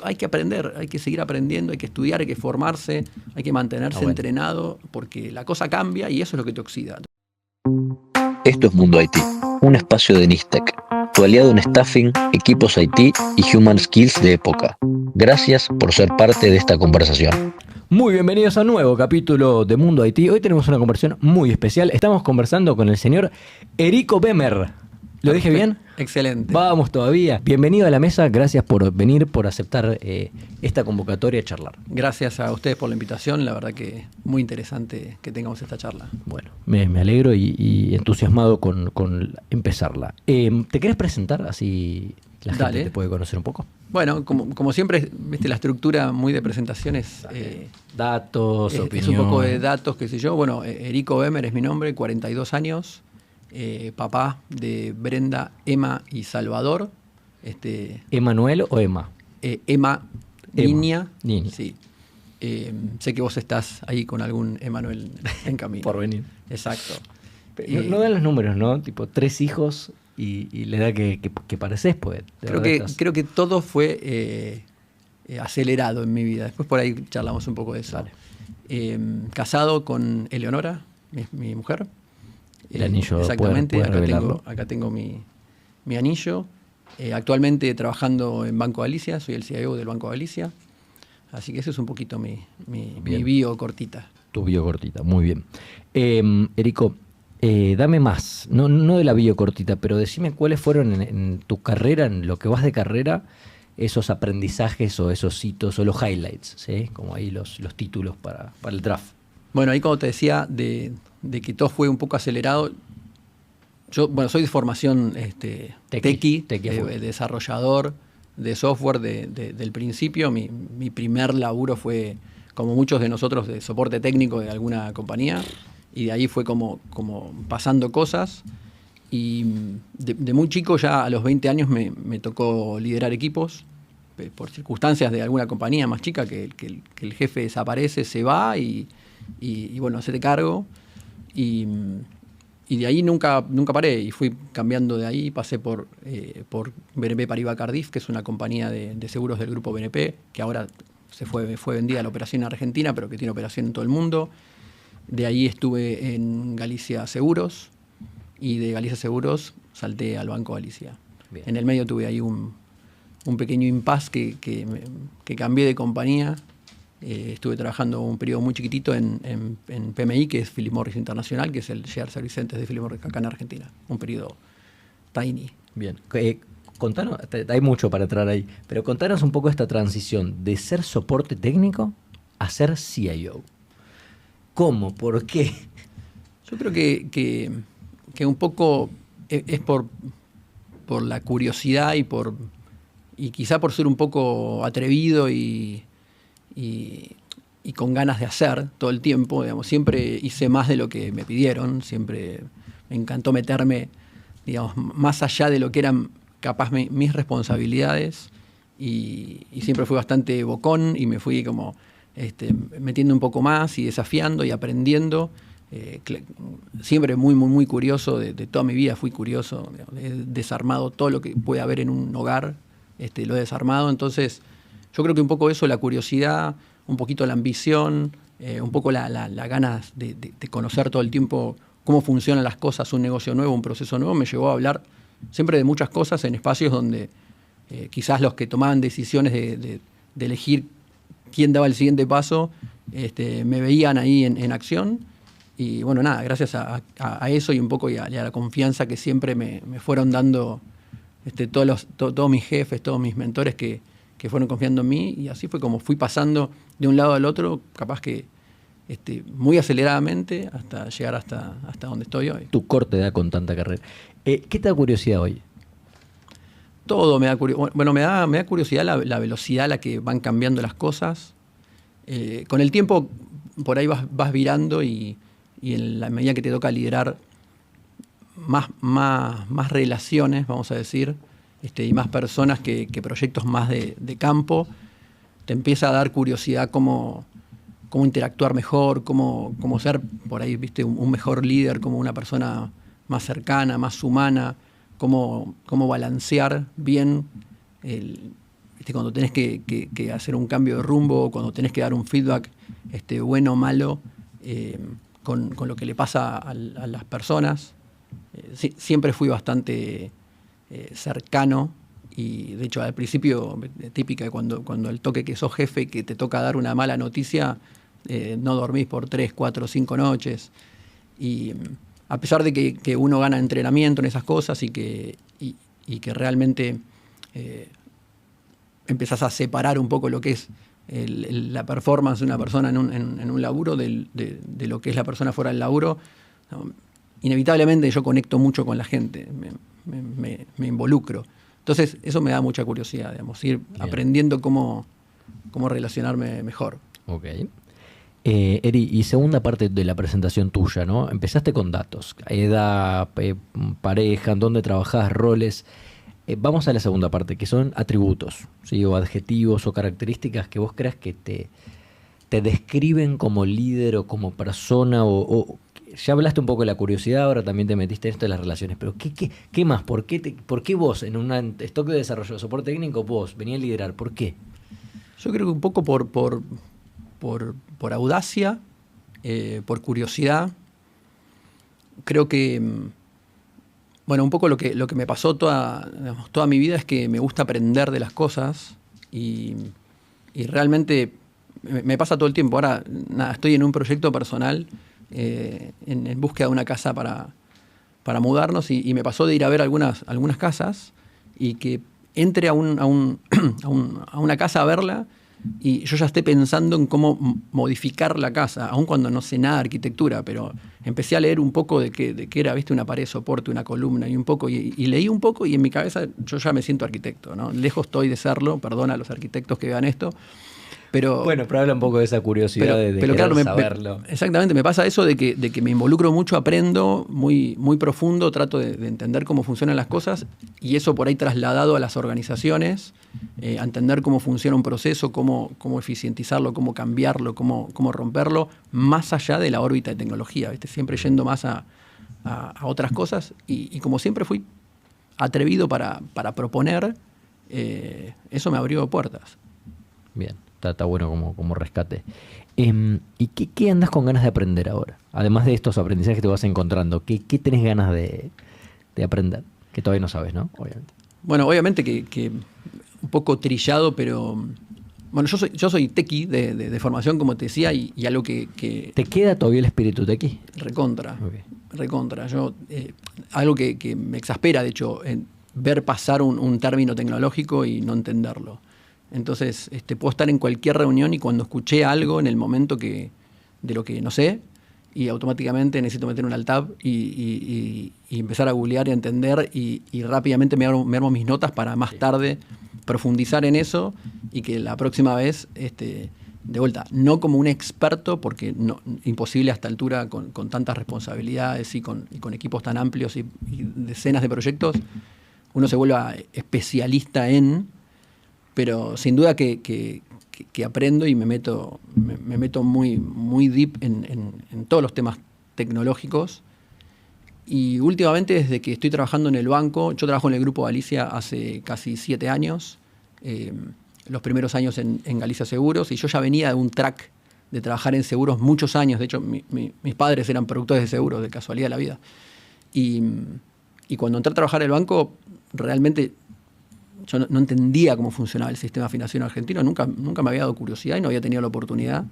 hay que aprender, hay que seguir aprendiendo, hay que estudiar, hay que formarse, hay que mantenerse entrenado, porque la cosa cambia y eso es lo que te oxida. Esto es Mundo IT, un espacio de Nistec, tu aliado en staffing, equipos IT y human skills de época. Gracias por ser parte de esta conversación. Muy bienvenidos a un nuevo capítulo de Mundo IT. Hoy tenemos una conversación muy especial. Estamos conversando con el señor Erico Bemer. ¿Lo dije bien? Excelente. Vamos todavía. Bienvenido a la mesa. Gracias por venir, por aceptar esta convocatoria a charlar. Gracias a ustedes por la invitación. La verdad que muy interesante que tengamos esta charla. Bueno, me alegro y entusiasmado con empezarla. ¿Te querés presentar? Así la gente te puede conocer un poco. Bueno, como siempre, ¿viste? La estructura muy de presentaciones. Datos, opinión. Es un poco de datos, qué sé yo. Bueno, Erico Bemer es mi nombre, 42 años. Papá de Brenda, Emma y Salvador. ¿Emanuel o Emma? Emma, niña. Niña. Sí. Sé que vos estás ahí con algún Emanuel en camino. Por venir. Exacto. No dan los números, ¿no? Tipo 3 hijos y la edad que pareces, pues. Creo que todo fue acelerado en mi vida. Después por ahí charlamos un poco de eso. Vale. Casado con Eleonora, mi mujer. El anillo, exactamente, ¿puedes acá tengo mi anillo. Actualmente trabajando en Banco Galicia, soy el CIO del Banco Galicia. Así que eso es un poquito mi bio cortita. Tu bio cortita, muy bien. Erico, dame más, no de la bio cortita, pero decime cuáles fueron en tu carrera, en lo que vas de carrera, esos aprendizajes o esos hitos o los highlights, ¿sí? Como ahí los títulos para el draft. Bueno, ahí como te decía, de que todo fue un poco acelerado. Yo, soy de formación tequi, desarrollador de software del principio. Mi primer laburo fue, como muchos de nosotros, de soporte técnico de alguna compañía. Y de ahí fue como pasando cosas. Y de muy chico, ya a los 20 años, me tocó liderar equipos. Por circunstancias de alguna compañía más chica, que el jefe desaparece, se va y bueno, hacete cargo. Y de ahí nunca paré y fui cambiando de ahí. Pasé por BNP Paribas Cardif, que es una compañía de seguros del grupo BNP, que ahora fue vendida a la operación en Argentina, pero que tiene operación en todo el mundo. De ahí estuve en Galicia Seguros y de Galicia Seguros salté al Banco Galicia. Bien. En el medio tuve ahí un pequeño impasse que cambié de compañía. Estuve trabajando un periodo muy chiquitito en PMI, que es Philip Morris Internacional, que es el Shared Service Center de Philip Morris acá en Argentina. Un periodo tiny. Bien. Contanos, hay mucho para entrar ahí, pero contanos un poco esta transición de ser soporte técnico a ser CIO. ¿Cómo? ¿Por qué? Yo creo que un poco es por la curiosidad y quizá por ser un poco atrevido y con ganas de hacer todo el tiempo, digamos. Siempre hice más de lo que me pidieron, siempre me encantó meterme, digamos, más allá de lo que eran capaz mis responsabilidades y siempre fui bastante bocón y me fui como metiendo un poco más y desafiando y aprendiendo. Siempre muy, muy, muy curioso, de toda mi vida fui curioso, digamos. He desarmado todo lo que puede haber en un hogar, lo he desarmado. Entonces yo creo que un poco eso, la curiosidad, un poquito la ambición, un poco la ganas de conocer todo el tiempo cómo funcionan las cosas, un negocio nuevo, un proceso nuevo, me llevó a hablar siempre de muchas cosas en espacios donde quizás los que tomaban decisiones de elegir quién daba el siguiente paso, me veían ahí en acción. Y bueno, nada, gracias a eso y un poco y a la confianza que siempre me fueron dando todos mis jefes, todos mis mentores que fueron confiando en mí, y así fue como fui pasando de un lado al otro, capaz que muy aceleradamente hasta llegar hasta donde estoy hoy. Tu corte da con tanta carrera. ¿Qué te da curiosidad hoy? Todo me da curiosidad. Bueno, me da curiosidad la velocidad a la que van cambiando las cosas. Con el tiempo por ahí vas virando y en la medida que te toca liderar más relaciones, vamos a decir, y más personas que proyectos más de campo, te empieza a dar curiosidad cómo interactuar mejor, cómo ser por ahí, viste, un mejor líder, como una persona más cercana, más humana, cómo balancear bien ¿viste? Cuando tenés que hacer un cambio de rumbo, cuando tenés que dar un feedback bueno o malo, con lo que le pasa a las personas. Siempre fui bastante cercano, y de hecho al principio, típica de cuando el toque que sos jefe, que te toca dar una mala noticia, no dormís por 3, 4, 5 noches. Y a pesar de que uno gana entrenamiento en esas cosas y que realmente empezás a separar un poco lo que es la performance de una persona en un laburo de lo que es la persona fuera del laburo, ¿no? Inevitablemente yo conecto mucho con la gente, me involucro. Entonces eso me da mucha curiosidad, digamos, ir Bien. Aprendiendo cómo relacionarme mejor. Ok. Eri, y segunda parte de la presentación tuya, ¿no? Empezaste con datos, edad, pareja, dónde trabajás, roles. Vamos a la segunda parte, que son atributos, ¿sí? O adjetivos o características que vos creas que te describen como líder o como persona. Ya hablaste un poco de la curiosidad, ahora también te metiste en esto de las relaciones, pero ¿qué más? ¿Por qué vos en un stock de desarrollo de soporte técnico vos venías a liderar? ¿Por qué? Yo creo que un poco por audacia, por curiosidad. Creo que, bueno, un poco lo que me pasó toda mi vida es que me gusta aprender de las cosas, y realmente me pasa todo el tiempo. Ahora, nada, estoy en un proyecto personal en búsqueda de una casa para mudarnos, y me pasó de ir a ver algunas casas, y que entre a una casa a verla, y yo ya esté pensando en cómo modificar la casa, aun cuando no sé nada de arquitectura, pero empecé a leer un poco de qué era, ¿viste? Una pared de soporte, una columna, y un poco, y leí un poco, y en mi cabeza yo ya me siento arquitecto, ¿no? Lejos estoy de serlo, perdona a los arquitectos que vean esto. Pero habla un poco de esa curiosidad de querer saberlo. Exactamente, me pasa eso de que me involucro mucho, aprendo muy, muy profundo, trato de entender cómo funcionan las cosas, y eso por ahí trasladado a las organizaciones, a entender cómo funciona un proceso, cómo eficientizarlo, cómo cambiarlo, cómo romperlo, más allá de la órbita de tecnología, ¿viste? Siempre yendo más a otras cosas, y como siempre fui atrevido para proponer, eso me abrió puertas. Bien. Está bueno como rescate. ¿Y qué andas con ganas de aprender ahora? Además de estos aprendizajes que te vas encontrando, ¿qué tenés ganas de aprender? Que todavía no sabes, ¿no? Obviamente. Bueno, obviamente que un poco trillado, pero... Bueno, yo soy tequi de formación, como te decía, y algo que... ¿Te queda todavía el espíritu tequi? Recontra. Okay. Recontra. Algo que me exaspera, de hecho, ver pasar un término tecnológico y no entenderlo. Entonces, puedo estar en cualquier reunión, y cuando escuché algo en el momento de lo que no sé, y automáticamente necesito meter un alt tab y empezar a googlear y a entender, y rápidamente me armo mis notas para más tarde profundizar en eso, y que la próxima vez, de vuelta, no como un experto, porque imposible a esta altura con tantas responsabilidades y con equipos tan amplios y decenas de proyectos, uno se vuelva especialista pero sin duda que aprendo y me meto muy, muy deep en todos los temas tecnológicos. Y últimamente, desde que estoy trabajando en el banco, yo trabajo en el Grupo Galicia hace casi 7 años, los primeros años en Galicia Seguros, y yo ya venía de un track de trabajar en seguros muchos años. De hecho, mis padres eran productores de seguros, de casualidad de la vida. Y cuando entré a trabajar en el banco, realmente... Yo no entendía cómo funcionaba el sistema financiero argentino, nunca me había dado curiosidad y no había tenido la oportunidad.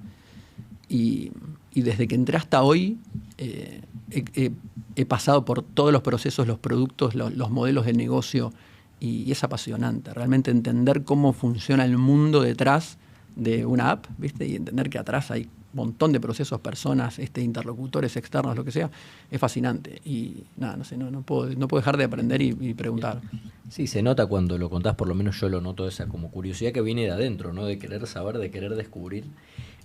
Y desde que entré hasta hoy, he pasado por todos los procesos, los productos, los modelos de negocio, y es apasionante realmente entender cómo funciona el mundo detrás de una app, ¿viste? Y entender que atrás hay un montón de procesos, personas, interlocutores externos, lo que sea. Es fascinante. Y nada, no sé, no puedo dejar de aprender y preguntar. Sí, se nota cuando lo contás, por lo menos yo lo noto, esa como curiosidad que viene de adentro, ¿no? De querer saber, de querer descubrir.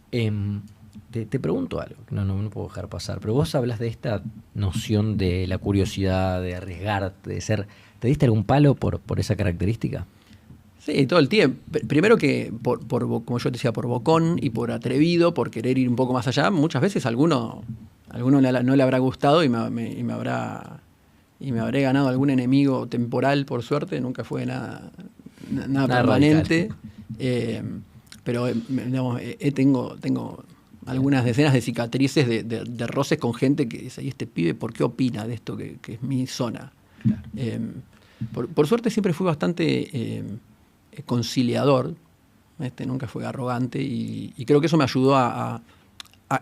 Te pregunto algo, que no puedo dejar pasar, pero vos hablas de esta noción de la curiosidad, de arriesgarte, de ser... ¿Te diste algún palo por esa característica? Sí, todo el tiempo. Primero que, como yo te decía, por bocón y por atrevido, por querer ir un poco más allá. Muchas veces a alguno no le habrá gustado y me habré ganado algún enemigo temporal, por suerte. Nunca fue nada nada permanente. Pero digamos, tengo algunas decenas de cicatrices de roces con gente que dice, ¿y este pibe por qué opina de esto que es mi zona? Claro. Por suerte siempre fui bastante conciliador, nunca fui arrogante, y creo que eso me ayudó a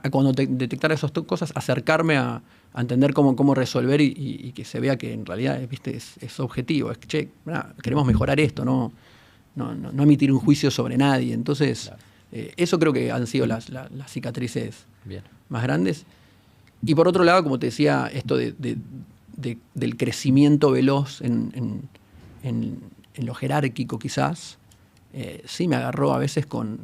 cuando detectar esas cosas, acercarme a entender cómo resolver y que se vea que en realidad es objetivo, es que, che, queremos mejorar esto, no emitir un juicio sobre nadie. Entonces, claro. Eso creo que han sido las cicatrices más grandes. Y por otro lado, como te decía, esto del crecimiento veloz en lo jerárquico quizás, sí me agarró a veces con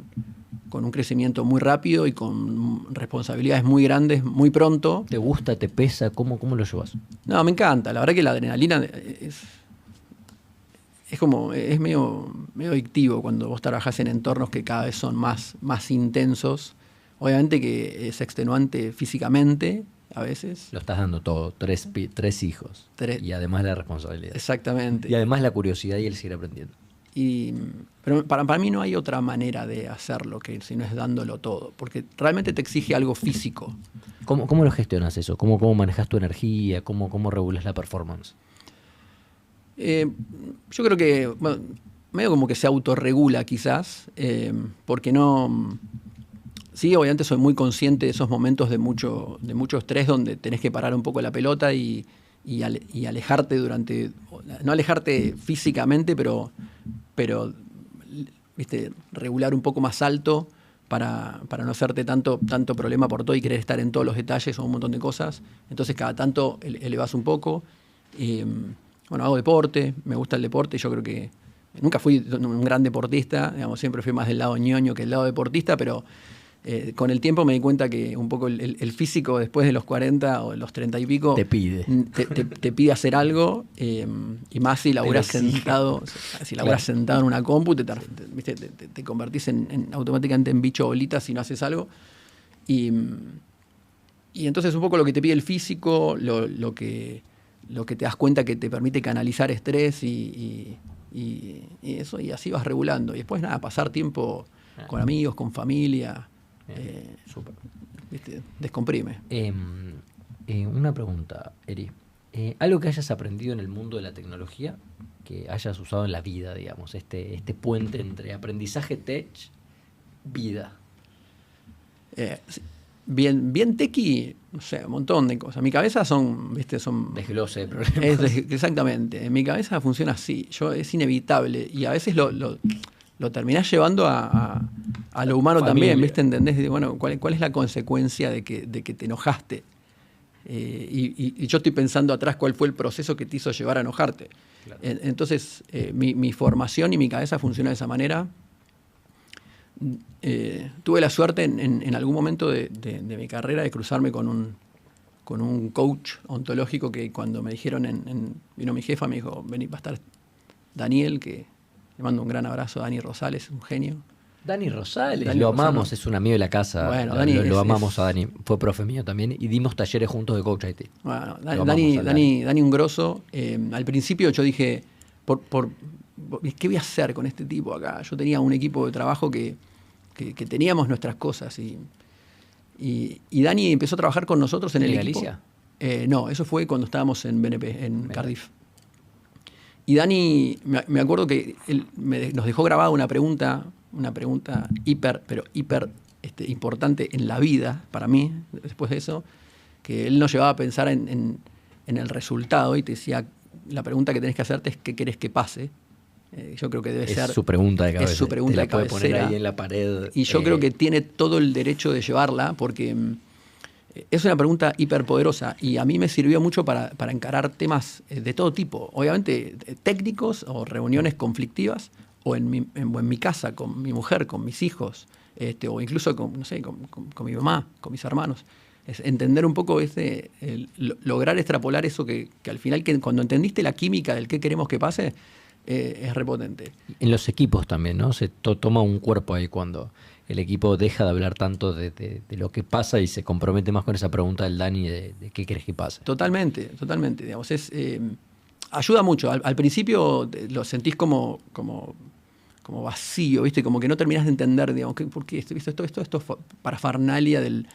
un crecimiento muy rápido y con responsabilidades muy grandes muy pronto. ¿Te gusta, te pesa? ¿Cómo lo llevas? No, me encanta. La verdad que la adrenalina es medio adictivo cuando vos trabajás en entornos que cada vez son más intensos. Obviamente que es extenuante físicamente a veces. Lo estás dando todo, tres hijos. Y además la responsabilidad. Exactamente. Y además la curiosidad y el seguir aprendiendo. Pero para mí no hay otra manera de hacerlo que si no es dándolo todo, porque realmente te exige algo físico. ¿Cómo lo gestionas eso? ¿Cómo manejas tu energía? ¿Cómo regulas la performance? Yo creo que medio como que se autorregula quizás, porque no... Sí, obviamente soy muy consciente de esos momentos de mucho estrés donde tenés que parar un poco la pelota y alejarte durante... No alejarte físicamente, pero regular un poco más alto para no hacerte tanto problema por todo y querer estar en todos los detalles o un montón de cosas. Entonces cada tanto elevas un poco. Hago deporte, me gusta el deporte. Yo creo que nunca fui un gran deportista, digamos, siempre fui más del lado ñoño que del lado deportista, pero con el tiempo me di cuenta que un poco el físico después de los 40 o de los 30 y pico te pide hacer algo, y más si laburás sentado en una compu, te convertís automáticamente en bicho bolita si no haces algo. Y entonces un poco lo que te pide el físico, lo que te das cuenta que te permite canalizar estrés y eso, y así vas regulando. Y después pasar tiempo con amigos, con familia. Descomprime. Una pregunta, Eri. ¿Algo que hayas aprendido en el mundo de la tecnología que hayas usado en la vida, digamos, este puente entre aprendizaje tech, vida? Bien tequi, no sé, un montón de cosas. Mi cabeza son desglose de problemas. Exactamente. En mi cabeza funciona así. Es inevitable. Y a veces lo terminás llevando a lo humano también, ¿viste? ¿Entendés? Bueno, ¿cuál es la consecuencia de que te enojaste? Y yo estoy pensando atrás cuál fue el proceso que te hizo llevar a enojarte. Claro. Entonces, mi formación y mi cabeza funciona de esa manera. Tuve la suerte en algún momento de mi carrera de cruzarme con un coach ontológico que cuando me dijeron, vino mi jefa, me dijo, vení, va a estar Daniel, que le mando un gran abrazo a Dani Rosales, es un genio. Dani Rosales, lo amamos, es un amigo de la casa. Bueno, Dani lo amamos a Dani, fue profe mío también y dimos talleres juntos de Coach IT. Bueno, Dani un grosso. Al principio yo dije, ¿qué voy a hacer con este tipo acá? Yo tenía un equipo de trabajo que teníamos nuestras cosas y Dani empezó a trabajar con nosotros en el equipo. ¿Galicia? No, eso fue cuando estábamos en BNP, en Cardiff. Y Dani, me acuerdo que él nos dejó grabada una pregunta hiper importante en la vida, para mí, después de eso, que él nos llevaba a pensar en el resultado y te decía, la pregunta que tenés que hacerte es ¿qué querés que pase? Yo creo que debe ser... Es su pregunta de cabecera. Es su pregunta de cabecera. Te la puede poner ahí en la pared. Y yo creo que tiene todo el derecho de llevarla porque es una pregunta hiperpoderosa y a mí me sirvió mucho para encarar temas de todo tipo. Obviamente técnicos o reuniones conflictivas o en mi casa con mi mujer, con mis hijos, o incluso con mi mamá, con mis hermanos. Es entender un poco lograr extrapolar eso que al final, cuando entendiste la química del qué queremos que pase, es repotente. En los equipos también, ¿no? Se toma un cuerpo ahí cuando el equipo deja de hablar tanto de lo que pasa y se compromete más con esa pregunta del Dani de qué querés que pase. Totalmente. Digamos, ayuda mucho. Al principio lo sentís como vacío, ¿viste? Como que no terminás de entender, digamos, ¿por qué esto? ¿Viste? Esto es parafernalia del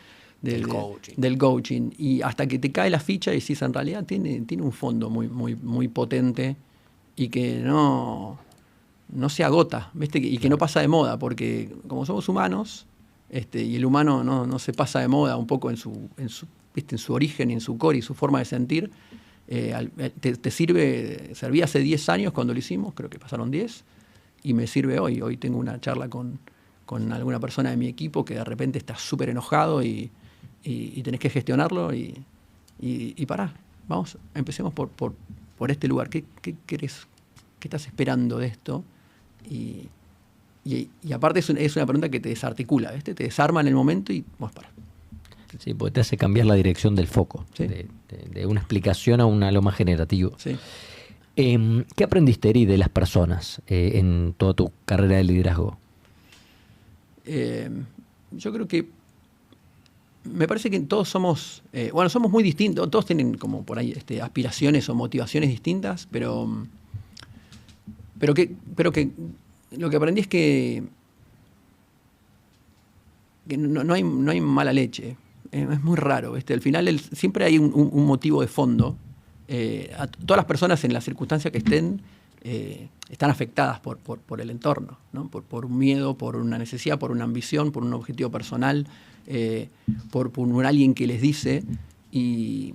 coaching. Y hasta que te cae la ficha y decís, en realidad tiene un fondo muy, muy, muy potente y que no se agota, ¿viste? Y que no pasa de moda, porque como somos humanos, y el humano no se pasa de moda un poco en su origen, en su core y su forma de sentir, te servía hace 10 años cuando lo hicimos, creo que pasaron 10, y me sirve hoy. Hoy tengo una charla con alguna persona de mi equipo que de repente está súper enojado y tenés que gestionarlo y pará, vamos, empecemos por este lugar. ¿Qué querés? ¿Qué estás esperando de esto? Y aparte es una pregunta que te desarticula, ¿viste? Te desarma en el momento y vos pará. Sí, porque te hace cambiar la dirección del foco, ¿sí? de una explicación a algo más generativo. Sí. ¿Qué aprendiste, Eri, de las personas en toda tu carrera de liderazgo? Yo creo que me parece que todos somos muy distintos, todos tienen como por ahí aspiraciones o motivaciones distintas, pero que lo que aprendí es que no hay mala leche. Es muy raro, ¿viste? Al final siempre hay un motivo de fondo. A todas las personas en la circunstancia que estén están afectadas por el entorno, ¿no? Por un miedo, por una necesidad, por una ambición, por un objetivo personal, por alguien que les dice. Y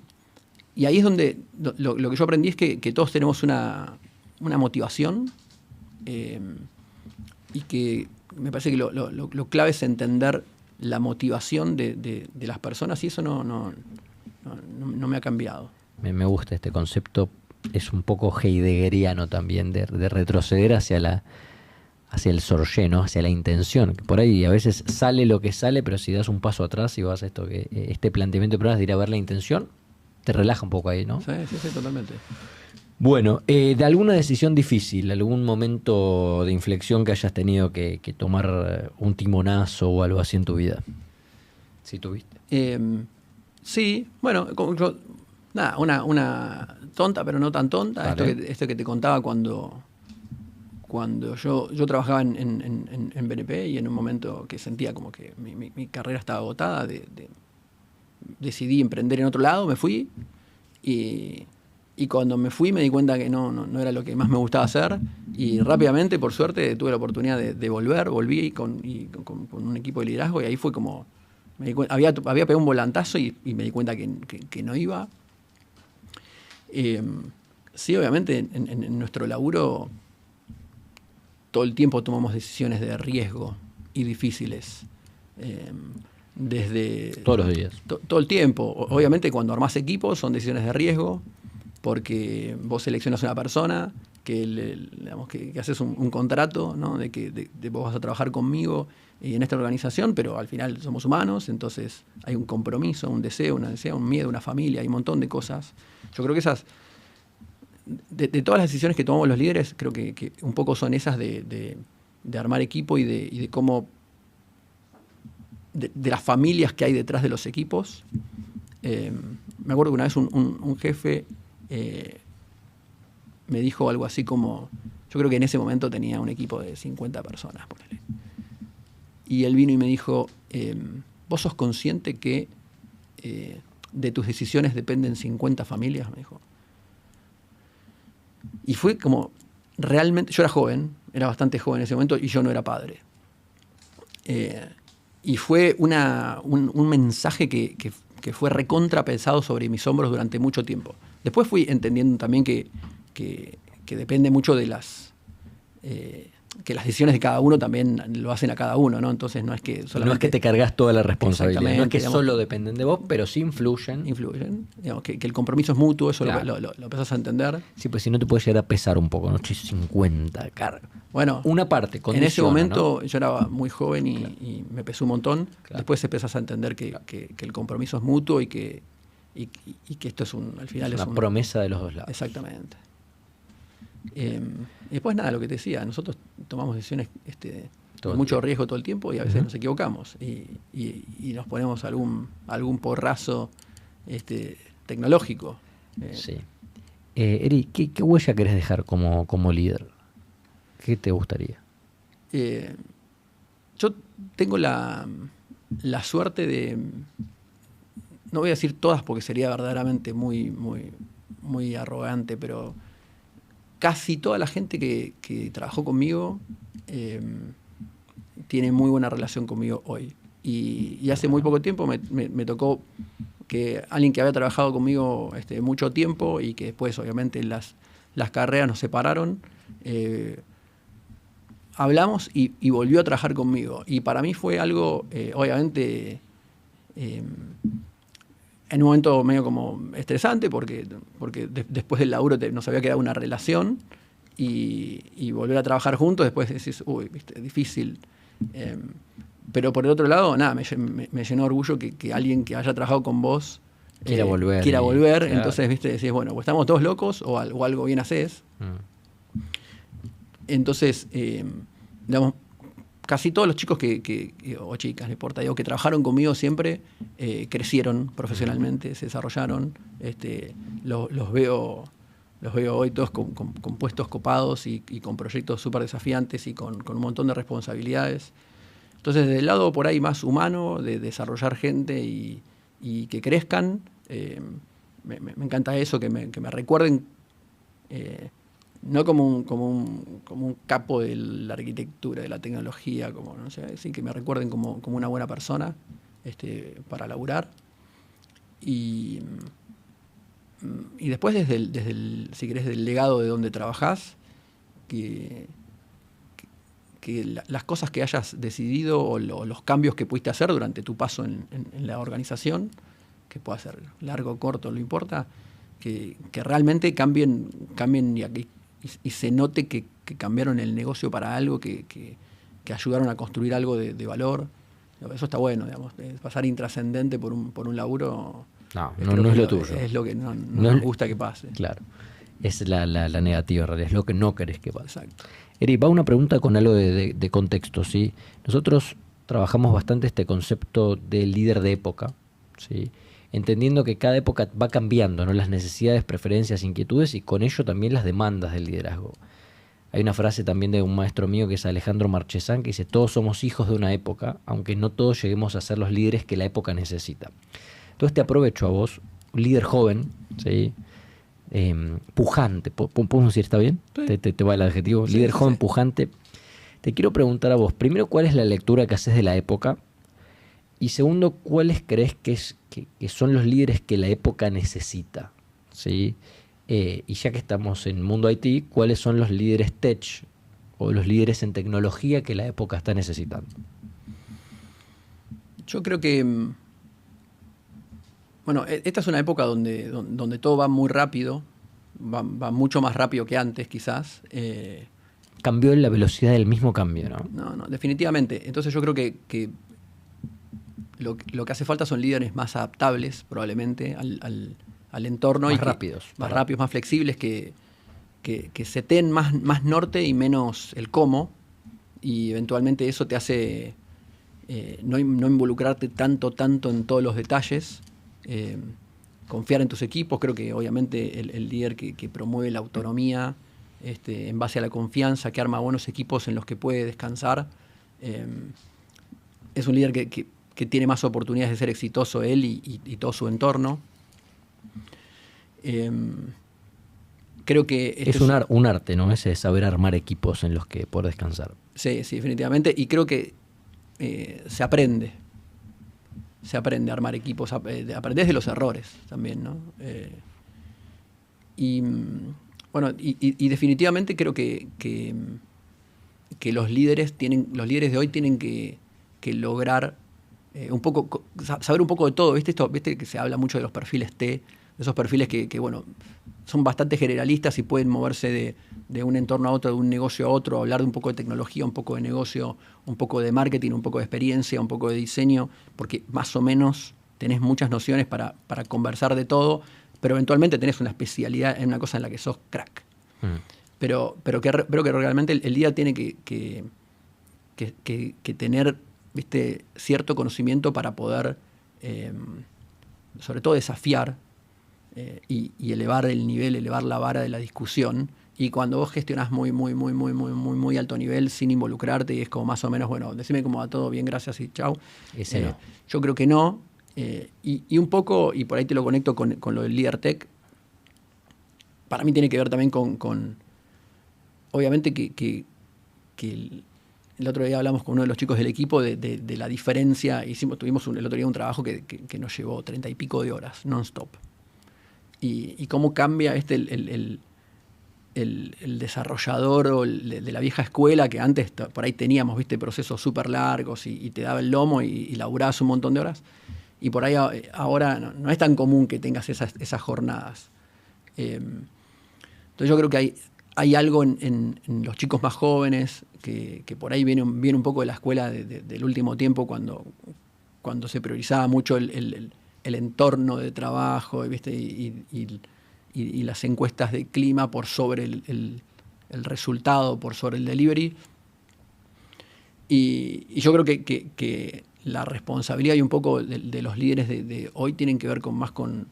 ahí es donde lo que yo aprendí es que todos tenemos una motivación y que me parece que lo clave es entender la motivación de las personas, y eso no me ha cambiado. Me gusta este concepto, es un poco heideggeriano también, de retroceder hacia el sorgé, ¿no? Hacia la intención, que por ahí a veces sale lo que sale, pero si das un paso atrás y vas a este planteamiento de pruebas de ir a ver la intención, te relaja un poco ahí, ¿no? Sí, totalmente. Bueno, de alguna decisión difícil, algún momento de inflexión que hayas tenido que tomar un timonazo o algo así en tu vida, si tuviste. Sí, bueno, una tonta, pero no tan tonta. Vale. Esto que te contaba cuando yo trabajaba en BNP, y en un momento que sentía como que mi carrera estaba agotada, decidí emprender en otro lado, me fui y cuando me fui me di cuenta que no era lo que más me gustaba hacer, y rápidamente, por suerte, tuve la oportunidad de volví con un equipo de liderazgo, y ahí fue como había pegado un volantazo y me di cuenta que no iba. Sí, obviamente en nuestro laburo todo el tiempo tomamos decisiones de riesgo y difíciles, desde todos los días, todo el tiempo. Obviamente cuando armás equipos son decisiones de riesgo, porque vos seleccionas una persona que haces un contrato, ¿no? de que vos vas a trabajar conmigo y en esta organización, pero al final somos humanos, entonces hay un compromiso, un deseo, un miedo, una familia, hay un montón de cosas. Yo creo que esas, de todas las decisiones que tomamos los líderes, creo que un poco son esas de armar equipo y de cómo, de las familias que hay detrás de los equipos. Me acuerdo que una vez un jefe me dijo algo así como, yo creo que en ese momento tenía un equipo de 50 personas, ponele. Y él vino y me dijo, ¿vos sos consciente que de tus decisiones dependen 50 familias? Me dijo. Y fue como, realmente, yo era bastante joven en ese momento, y yo no era padre. Y fue un mensaje que fue recontra pensado sobre mis hombros durante mucho tiempo. Después fui entendiendo también que depende mucho de que las decisiones de cada uno también lo hacen a cada uno, ¿no? Entonces no es que solamente... No es que te cargas toda la responsabilidad, no es que solo dependen de vos, pero sí influyen. Digamos, que el compromiso es mutuo, eso claro. lo empezás a entender. Sí, pues si no te puede llegar a pesar un poco, ¿no? 50 cargas. Bueno, una parte condiciona, en ese momento, ¿no? Yo era muy joven claro. y me pesó un montón. Claro. Después empezás a entender que el compromiso es mutuo y que esto es al final es una promesa de los dos lados. Exactamente. Y después nada, lo que te decía, nosotros tomamos decisiones con mucho riesgo todo el tiempo, y a veces nos equivocamos y nos ponemos algún porrazo tecnológico. Sí. Eri, ¿qué huella querés dejar como líder? ¿Qué te gustaría? Yo tengo la suerte de, no voy a decir todas porque sería verdaderamente muy, muy, muy arrogante, pero casi toda la gente que trabajó conmigo tiene muy buena relación conmigo hoy. Y hace muy poco tiempo me tocó que alguien que había trabajado conmigo mucho tiempo y que después obviamente las carreras nos separaron, hablamos y volvió a trabajar conmigo. Y para mí fue algo, obviamente, en un momento medio como estresante, porque después del laburo nos había quedado una relación y volver a trabajar juntos, después decís, uy, viste, difícil. Pero por el otro lado, nada, me llenó de orgullo que alguien que haya trabajado con vos quiera volver. Claro. Entonces, viste, decís, bueno, o estamos todos locos o algo bien haces. Entonces, digamos, casi todos los chicos o chicas, no importa, digo, que trabajaron conmigo siempre crecieron profesionalmente, se desarrollaron. Los veo hoy todos con puestos copados y con proyectos súper desafiantes y con un montón de responsabilidades. Entonces, del lado por ahí más humano, de desarrollar gente y que crezcan, me encanta eso, que me recuerden, no como un capo de la arquitectura, de la tecnología, no sé, sí, que me recuerden como una buena persona para laburar. Y después desde el, si querés, del legado de donde trabajás, que las cosas que hayas decidido o los cambios que pudiste hacer durante tu paso en la organización, que pueda ser largo o corto, no importa, que realmente cambien y se note que cambiaron el negocio para algo, que ayudaron a construir algo de valor. Eso está bueno, digamos. Pasar intrascendente por un laburo. No es lo tuyo. Es lo que no nos gusta que pase. Claro. Es la negativa, en realidad. Es lo que no querés que pase. Exacto. Eri, va una pregunta con algo de contexto, ¿sí? Nosotros trabajamos bastante este concepto de líder de época, ¿sí? Entendiendo que cada época va cambiando, ¿no? Las necesidades, preferencias, inquietudes y con ello también las demandas del liderazgo. Hay una frase también de un maestro mío que es Alejandro Marchesán que dice: todos somos hijos de una época, aunque no todos lleguemos a ser los líderes que la época necesita. Entonces te aprovecho a vos, un líder joven, ¿sí? Pujante, ¿podemos decir, está bien? Sí. ¿Te va el adjetivo? Sí, líder joven, pujante. Te quiero preguntar a vos, primero, ¿cuál es la lectura que haces de la época? Y segundo, ¿cuáles crees que son los líderes que la época necesita? ¿Sí? Y ya que estamos en Mundo IT, ¿cuáles son los líderes tech o los líderes en tecnología que la época está necesitando? Yo creo que, bueno, esta es una época donde todo va muy rápido, va mucho más rápido que antes quizás. Cambió la velocidad del mismo cambio, ¿no? No, definitivamente. Entonces yo creo que lo que hace falta son líderes más adaptables probablemente al entorno. Más rápidos. Más rápidos, más flexibles, que se ten más norte y menos el cómo, y eventualmente eso te hace no involucrarte tanto en todos los detalles, confiar en tus equipos. Creo que obviamente el líder que promueve la autonomía en base a la confianza, que arma buenos equipos en los que puede descansar, es un líder que tiene más oportunidades de ser exitoso él y todo su entorno. Creo que es un arte, ¿no? Ese saber armar equipos en los que poder descansar. Sí, definitivamente. Y creo que se aprende a armar equipos, aprendes de los errores también, ¿no? Bueno, y definitivamente creo que los líderes de hoy tienen que lograr un poco, saber un poco de todo. ¿Viste que se habla mucho de los perfiles T, de esos perfiles que bueno, son bastante generalistas y pueden moverse de un entorno a otro, de un negocio a otro, hablar de un poco de tecnología, un poco de negocio, un poco de marketing, un poco de experiencia, un poco de diseño, porque más o menos tenés muchas nociones para conversar de todo, pero eventualmente tenés una especialidad en una cosa en la que sos crack. Pero que realmente el líder tiene que tener, cierto conocimiento para poder, sobre todo, desafiar y elevar el nivel, elevar la vara de la discusión. Y cuando vos gestionás muy alto nivel sin involucrarte y es como más o menos, bueno, decime cómo va todo, bien, gracias y chau. No. Yo creo que no. Y un poco, y por ahí te lo conecto con lo del Líder Tech, para mí tiene que ver también con obviamente que el otro día hablamos con uno de los chicos del equipo de la diferencia. Tuvimos el otro día un trabajo que nos llevó 30 y pico de horas, non-stop. Y cómo cambia el desarrollador de la vieja escuela, que antes por ahí teníamos, viste, procesos súper largos y te daba el lomo y laburabas un montón de horas. Y por ahí ahora no es tan común que tengas esas jornadas. Entonces yo creo que hay algo en los chicos más jóvenes que por ahí viene un poco de la escuela del último tiempo, cuando se priorizaba mucho el entorno de trabajo, ¿viste? Y las encuestas de clima por sobre el resultado, por sobre el delivery. Y yo creo que la responsabilidad y un poco de los líderes de hoy tienen que ver más con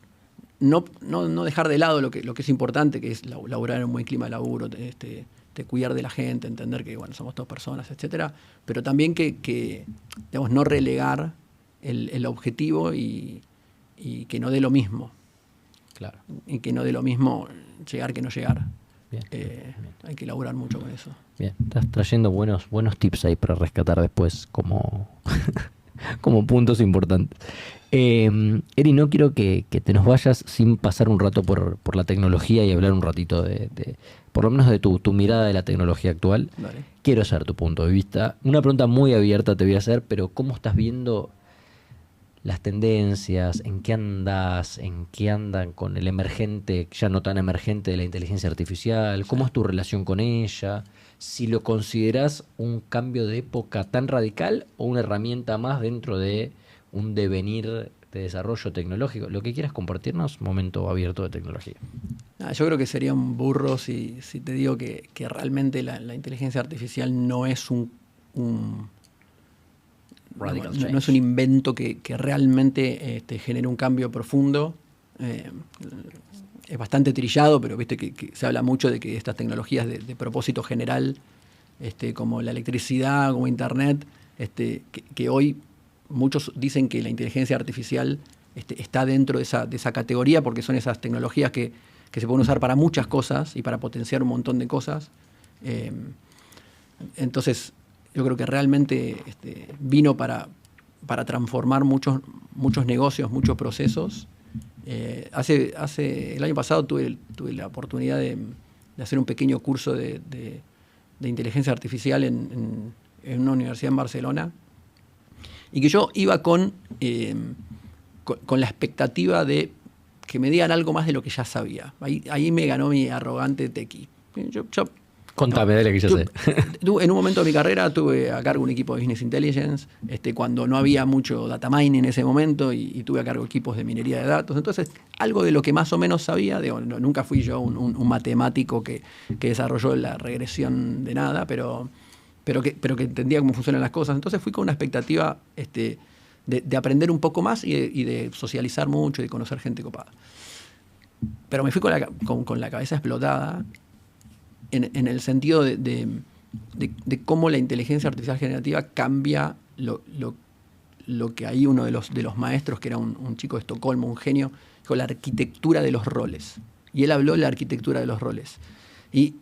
no dejar de lado lo que es importante, que es laburar en un buen clima de laburo, cuidar de la gente, entender que bueno, somos todas personas, etcétera, pero también que digamos, no relegar el objetivo y que no dé lo mismo. Claro. Y que no dé lo mismo llegar que no llegar. Bien. Hay que laburar mucho con eso. Bien, estás trayendo buenos tips ahí para rescatar después como puntos importantes. Eri, no quiero que te nos vayas sin pasar un rato por la tecnología y hablar un ratito de por lo menos de tu mirada de la tecnología actual. Dale. Quiero saber tu punto de vista. Una pregunta muy abierta te voy a hacer, pero ¿cómo estás viendo las tendencias? ¿En qué andan con el emergente, ya no tan emergente, de la inteligencia artificial? ¿Cómo es tu relación con ella? Si lo consideras un cambio de época tan radical o una herramienta más dentro de un devenir de desarrollo tecnológico. Lo que quieras compartirnos, momento abierto de tecnología. Yo creo que sería un burro si te digo que realmente la inteligencia artificial no es no es un invento que realmente genere un cambio profundo. Es bastante trillado, pero viste que se habla mucho de que estas tecnologías de propósito general, como la electricidad, como Internet, que hoy muchos dicen que la inteligencia artificial está dentro de esa categoría porque son esas tecnologías que se pueden usar para muchas cosas y para potenciar un montón de cosas. Entonces, yo creo que realmente vino para transformar muchos negocios, muchos procesos. El año pasado tuve la oportunidad de hacer un pequeño curso de inteligencia artificial en una universidad en Barcelona, y que yo iba con la expectativa de que me digan algo más de lo que ya sabía. Ahí me ganó mi arrogante tequi. Contame de lo que yo sé. En un momento de mi carrera tuve a cargo un equipo de Business Intelligence, cuando no había mucho data mining en ese momento, y tuve a cargo equipos de minería de datos. Entonces, algo de lo que más o menos sabía, nunca fui yo un matemático que desarrolló la regresión de nada, pero que entendía cómo funcionan las cosas. Entonces fui con una expectativa de aprender un poco más y de socializar mucho y de conocer gente copada. Pero me fui con la cabeza explotada en el sentido de cómo la inteligencia artificial generativa cambia lo que ahí uno de los maestros, que era un chico de Estocolmo, un genio, dijo: la arquitectura de los roles. Y él habló de la arquitectura de los roles. Y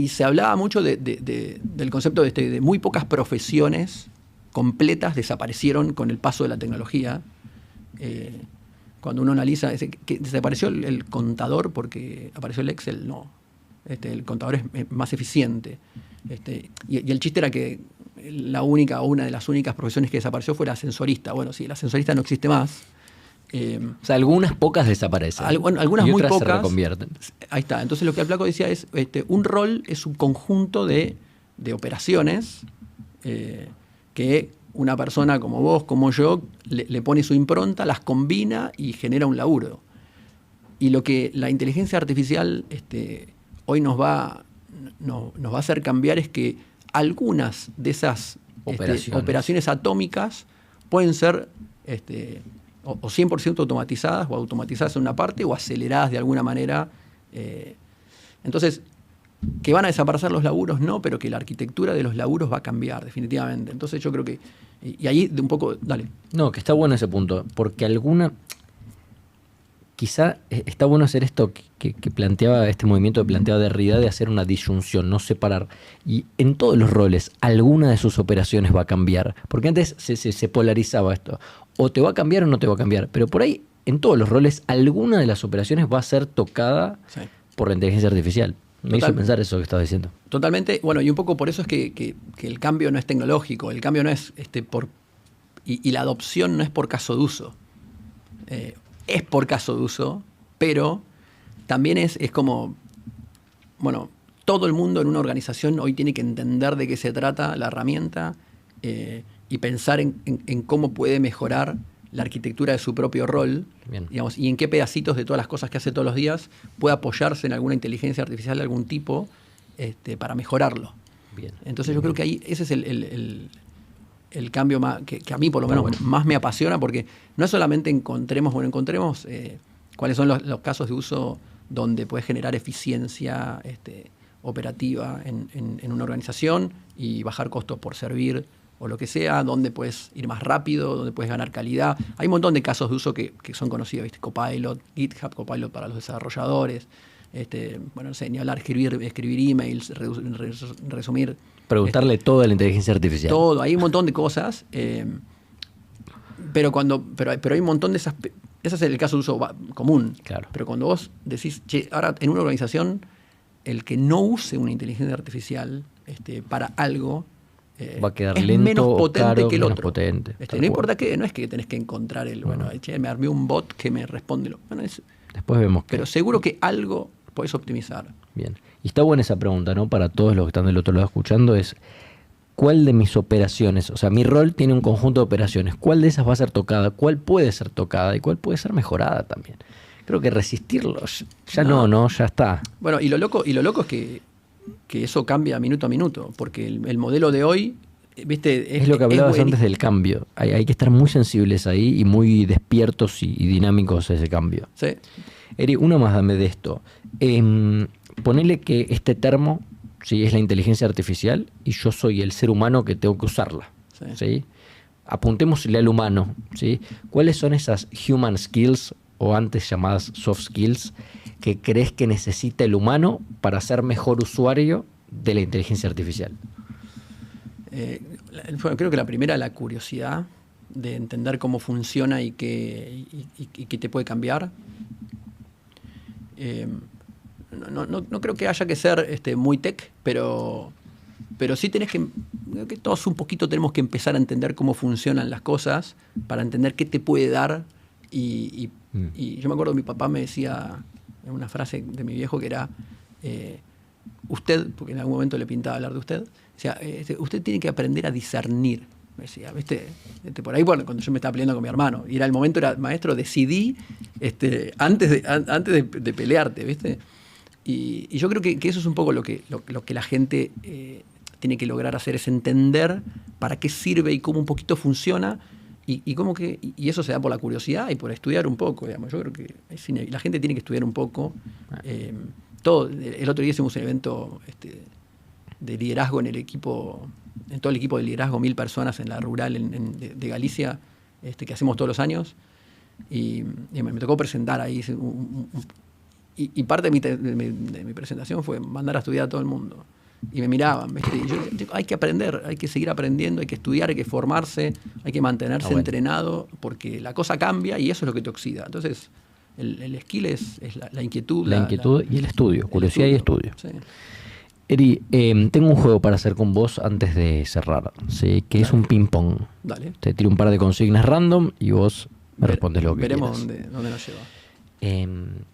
se hablaba mucho del concepto de muy pocas profesiones completas desaparecieron con el paso de la tecnología. Cuando uno analiza, que desapareció el contador porque apareció el Excel, no. El contador es más eficiente. Y el chiste era que una de las únicas profesiones que desapareció fue el ascensorista. Bueno, sí, el ascensorista no existe más. O sea, algunas pocas desaparecen. Algunas y muy otras pocas se reconvierten. Ahí está. Entonces lo que el flaco decía es, un rol es un conjunto de operaciones que una persona como vos, como yo, le pone su impronta, las combina y genera un laburo. Y lo que la inteligencia artificial hoy nos va a hacer cambiar es que algunas de esas operaciones atómicas pueden ser o 100% automatizadas, o automatizadas en una parte, o aceleradas de alguna manera. Entonces, que van a desaparecer los laburos, no, pero que la arquitectura de los laburos va a cambiar, definitivamente. Entonces yo creo que, y ahí de un poco, dale. No, que está bueno ese punto, porque quizá está bueno hacer esto que planteaba este movimiento que planteaba Derrida, de hacer una disyunción, no separar. Y en todos los roles, alguna de sus operaciones va a cambiar. Porque antes se polarizaba esto. O te va a cambiar o no te va a cambiar. Pero por ahí, en todos los roles, alguna de las operaciones va a ser tocada por la inteligencia artificial. Me hizo pensar eso que estaba diciendo. Totalmente. Bueno, y un poco por eso es que el cambio no es tecnológico. El cambio no es y la adopción no es por caso de uso. Es por caso de uso, pero también es como, bueno, todo el mundo en una organización hoy tiene que entender de qué se trata la herramienta y pensar en cómo puede mejorar la arquitectura de su propio rol, digamos, y en qué pedacitos de todas las cosas que hace todos los días puede apoyarse en alguna inteligencia artificial de algún tipo para mejorarlo. Bien. Entonces yo creo que ahí ese es el cambio más, que a mí por lo menos más me apasiona, porque no es solamente encontremos cuáles son los casos de uso donde puedes generar eficiencia operativa en una organización y bajar costos por servir o lo que sea, donde puedes ir más rápido, donde puedes ganar calidad. Hay un montón de casos de uso que son conocidos, ¿viste? Copilot, GitHub, Copilot para los desarrolladores, bueno, no sé, ni hablar, escribir emails, resumir. Preguntarle todo a la inteligencia artificial. Todo, hay un montón de cosas, pero hay un montón de esas. Ese es el caso de uso común. Claro. Pero cuando vos decís, che, ahora en una organización, el que no use una inteligencia artificial para algo va a quedar es lento, menos potente caro, que el otro. Potente, no importa que, no es que tenés que encontrar che, me armé un bot que me responde. Bueno, después vemos que. Pero seguro que algo podés optimizar. Bien. Y está buena esa pregunta, ¿no? Para todos los que están del otro lado escuchando es, ¿cuál de mis operaciones, o sea, mi rol tiene un conjunto de operaciones, cuál de esas va a ser tocada, cuál puede ser tocada y cuál puede ser mejorada también? Creo que resistirlo, ya está. Bueno, y lo loco es que eso cambia minuto a minuto, porque el modelo de hoy, ¿viste? Es lo que hablabas antes del cambio. Hay que estar muy sensibles ahí y muy despiertos y dinámicos a ese cambio. Sí. Eri, una más dame de esto. Ponele que este termo es la inteligencia artificial y yo soy el ser humano que tengo que usarla. ¿Sí? Apuntémosle al humano. ¿Sí? ¿Cuáles son esas human skills o antes llamadas soft skills que crees que necesita el humano para ser mejor usuario de la inteligencia artificial? Creo que la primera, la curiosidad de entender cómo funciona y qué te puede cambiar. No creo que haya que ser muy tech, pero sí tenés que todos un poquito tenemos que empezar a entender cómo funcionan las cosas para entender qué te puede dar. Y yo me acuerdo mi papá me decía una frase de mi viejo que era usted, porque en algún momento le pintaba hablar de usted, decía, usted tiene que aprender a discernir. Me decía, ¿viste? Por ahí, bueno, cuando yo me estaba peleando con mi hermano, y era el momento, era maestro, decidí antes de pelearte, ¿viste? Y yo creo que eso es un poco lo que la gente tiene que lograr hacer, es entender para qué sirve y cómo un poquito funciona, y eso se da por la curiosidad y por estudiar un poco, digamos. Yo creo que la gente tiene que estudiar un poco. El otro día hicimos un evento de liderazgo en todo el equipo de liderazgo, 1000 personas en la rural de Galicia, que hacemos todos los años, y me tocó presentar ahí, y parte de mi presentación fue mandar a estudiar a todo el mundo. Y me miraban, ¿viste? Y yo, hay que aprender, hay que seguir aprendiendo, hay que estudiar, hay que formarse, hay que mantenerse entrenado, porque la cosa cambia y eso es lo que te oxida. Entonces, el skill es la inquietud. La inquietud y el estudio, curiosidad y estudio. Sí. Eri, tengo un juego para hacer con vos antes de cerrar, ¿sí? Que es un ping-pong. Dale. Te tiro un par de consignas random y vos me respondes lo que veremos quieras. Dónde nos lleva.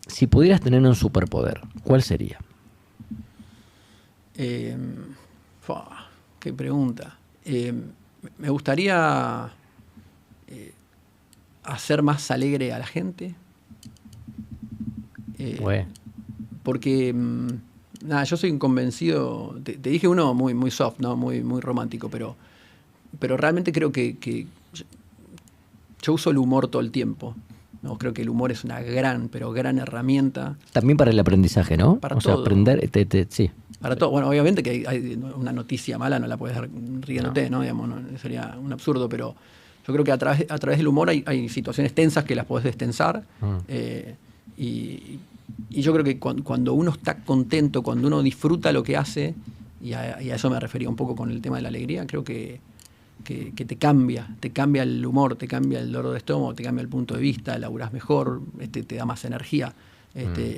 Si pudieras tener un superpoder, ¿cuál sería? Qué pregunta. Me gustaría hacer más alegre a la gente. Porque yo soy un convencido. Te dije uno muy, muy soft, ¿no? Muy, muy romántico, pero realmente creo que yo uso el humor todo el tiempo. No, creo que el humor es una gran, pero gran herramienta. También para el aprendizaje, ¿no? Para o todo. sea, aprender, sí. Para todo. Bueno, obviamente que hay una noticia mala, no la puedes dar riéndote, ¿no? Digamos, sería un absurdo, pero yo creo que a través del humor hay situaciones tensas que las podés destensar. Y yo creo que cuando uno está contento, cuando uno disfruta lo que hace, y a eso me refería un poco con el tema de la alegría, creo que te cambia el humor, te cambia el dolor de estómago, te cambia el punto de vista, laburás mejor, te da más energía.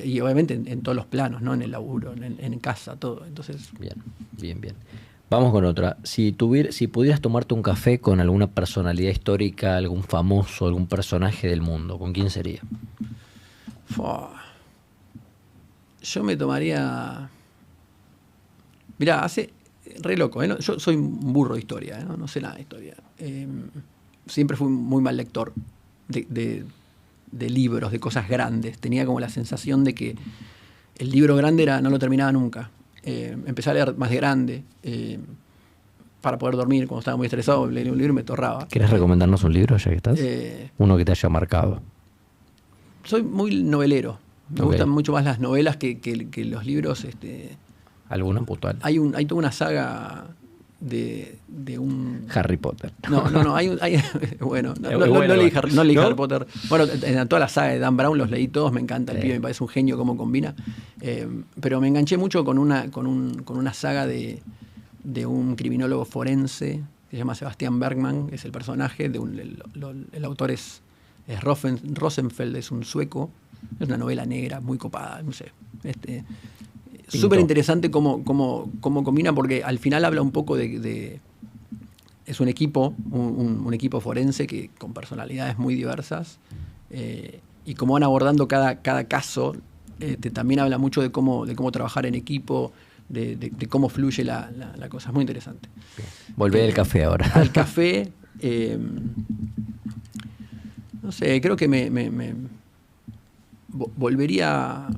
Y obviamente en todos los planos, ¿no? En el laburo, en casa, todo. Entonces, bien. Vamos con otra. Si pudieras tomarte un café con alguna personalidad histórica, algún famoso, algún personaje del mundo, ¿con quién sería? Yo me tomaría... Mirá, re loco, ¿eh? Yo soy un burro de historia, ¿eh? No sé nada de historia. Siempre fui muy mal lector de libros, de cosas grandes. Tenía como la sensación de que el libro grande no lo terminaba nunca. Empecé a leer más de grande para poder dormir. Cuando estaba muy estresado, leía un libro y me torraba. ¿Querés recomendarnos un libro ya que estás? Uno que te haya marcado. Soy muy novelero. Me gustan mucho más las novelas que los libros. ¿Alguna puntual? Hay toda una saga de un... Harry Potter. No. Bueno, no leí Harry Potter. Bueno, en toda la saga de Dan Brown los leí todos, me encanta el pibe, me parece un genio cómo combina. Pero me enganché mucho con una saga de un criminólogo forense que se llama Sebastian Bergman, que es el personaje, el autor es Rosenfeld, es un sueco, es una novela negra muy copada, no sé. Súper interesante cómo combina, porque al final habla un poco de es un equipo, un equipo forense que con personalidades muy diversas, y cómo van abordando cada caso. También habla mucho de cómo trabajar en equipo, de cómo fluye la cosa. Es muy interesante. Volvé al café ahora. Al café, no sé, creo que me volvería...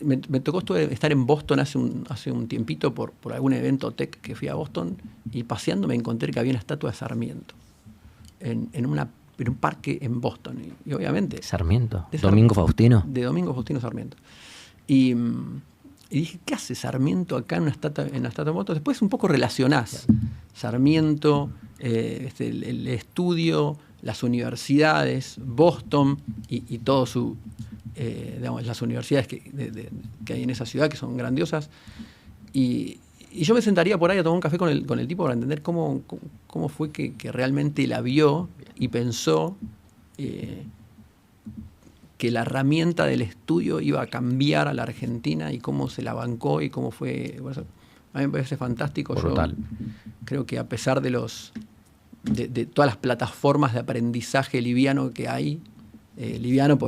Me tocó estar en Boston hace un tiempito por algún evento tech que fui a Boston, y paseando me encontré que había una estatua de Sarmiento en un parque en Boston. Y obviamente... ¿Sarmiento? ¿Domingo Faustino? De Domingo Faustino Sarmiento. Y dije, ¿qué hace Sarmiento acá en una estatua de Boston? Después un poco relacionás Sarmiento, el estudio, las universidades, Boston y todo su... digamos, las universidades que hay en esa ciudad, que son grandiosas, y yo me sentaría por ahí a tomar un café con el tipo para entender cómo fue que realmente la vio y pensó que la herramienta del estudio iba a cambiar a la Argentina, y cómo se la bancó y cómo fue. Bueno, a mí me parece fantástico. Brutal. Yo creo que a pesar de todas las plataformas de aprendizaje liviano que hay, liviano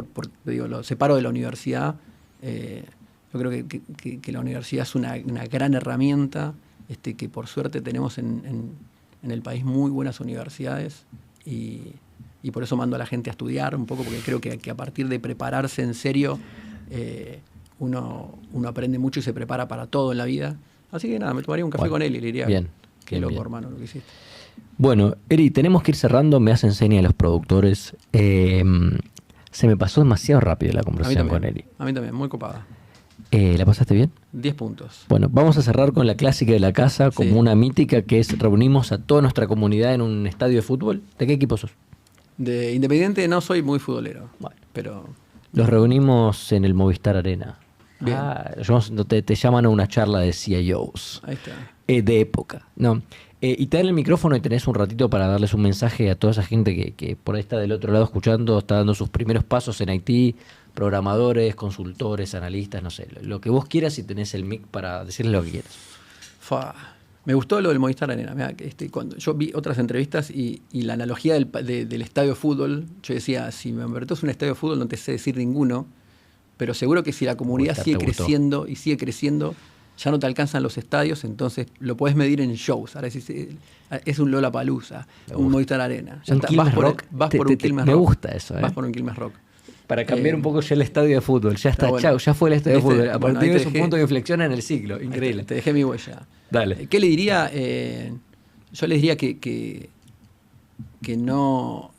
lo separo de la universidad. Yo creo que la universidad es una gran herramienta, que por suerte tenemos en el país muy buenas universidades, y por eso mando a la gente a estudiar un poco, porque creo que a partir de prepararse en serio, uno aprende mucho y se prepara para todo en la vida. Así que nada, me tomaría un café con él y le diría, qué loco, hermano, lo que hiciste. Bueno, Eri, tenemos que ir cerrando. Me hacen señas los productores. Se me pasó demasiado rápido la conversación con Eri. A mí también, muy copada. ¿La pasaste bien? 10 puntos. Bueno, vamos a cerrar con la clásica de la casa, como una mítica, que es: reunimos a toda nuestra comunidad en un estadio de fútbol. ¿De qué equipo sos? De Independiente no soy muy futbolero. Bueno, pero... Los reunimos en el Movistar Arena. Bien. Te llaman a una charla de CIOs. Ahí está. De época, ¿no? Y te dan el micrófono y tenés un ratito para darles un mensaje a toda esa gente que por ahí está del otro lado escuchando, está dando sus primeros pasos en IT, programadores, consultores, analistas, no sé, lo que vos quieras, y tenés el mic para decirles lo que quieras. Me gustó lo del Movistar Arena. Mirá, cuando yo vi otras entrevistas y la analogía del estadio de fútbol, yo decía, si me convertís en un estadio de fútbol no te sé decir ninguno, pero seguro que si la comunidad sigue creciendo y sigue creciendo, ya no te alcanzan los estadios, entonces lo podés medir en shows. Ahora es un Lollapalooza, un Movistar Arena. Ya vas por un Quilmes Rock. Me gusta eso. Vas por un Quilmes Rock. Para cambiar un poco ya el estadio de fútbol. Ya está, bueno. Chao, ya fue el estadio de fútbol. A partir de ese punto de inflexión en el ciclo. Increíble. Te dejé mi huella. Dale. ¿Qué le diría? Yo les diría que no...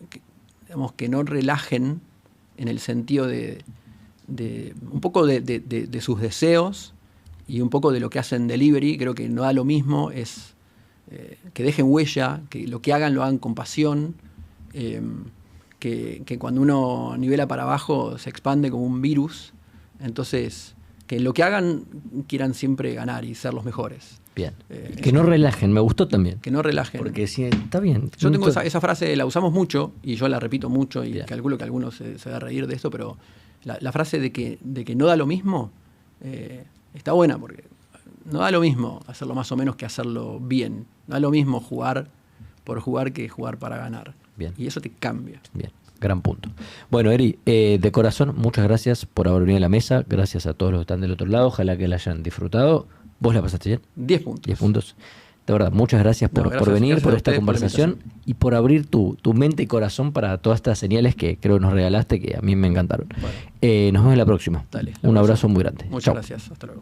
digamos, que no relajen en el sentido de un poco de sus deseos y un poco de lo que hacen delivery. Creo que no da lo mismo, es que dejen huella, que lo que hagan lo hagan con pasión, que cuando uno nivela para abajo se expande como un virus. Entonces, que en lo que hagan quieran siempre ganar y ser los mejores. Bien. Que no relajen, me gustó también. Que no relajen. Porque sí, está bien. Yo tengo esa frase, la usamos mucho y yo la repito mucho y calculo que algunos se va a reír de esto, pero la frase de que no da lo mismo está buena, porque no da lo mismo hacerlo más o menos que hacerlo bien. No da lo mismo jugar por jugar que jugar para ganar. Bien. Y eso te cambia. Bien. Gran punto. Bueno, Eri, de corazón, muchas gracias por haber venido a la mesa. Gracias a todos los que están del otro lado. Ojalá que la hayan disfrutado. ¿Vos la pasaste bien? 10 puntos. 10 puntos. De verdad, muchas gracias por venir, por esta conversación y por abrir tu mente y corazón para todas estas señales que creo que nos regalaste, que a mí me encantaron. Bueno. Nos vemos en la próxima. Dale. Un abrazo muy grande. Muchas gracias. Hasta luego.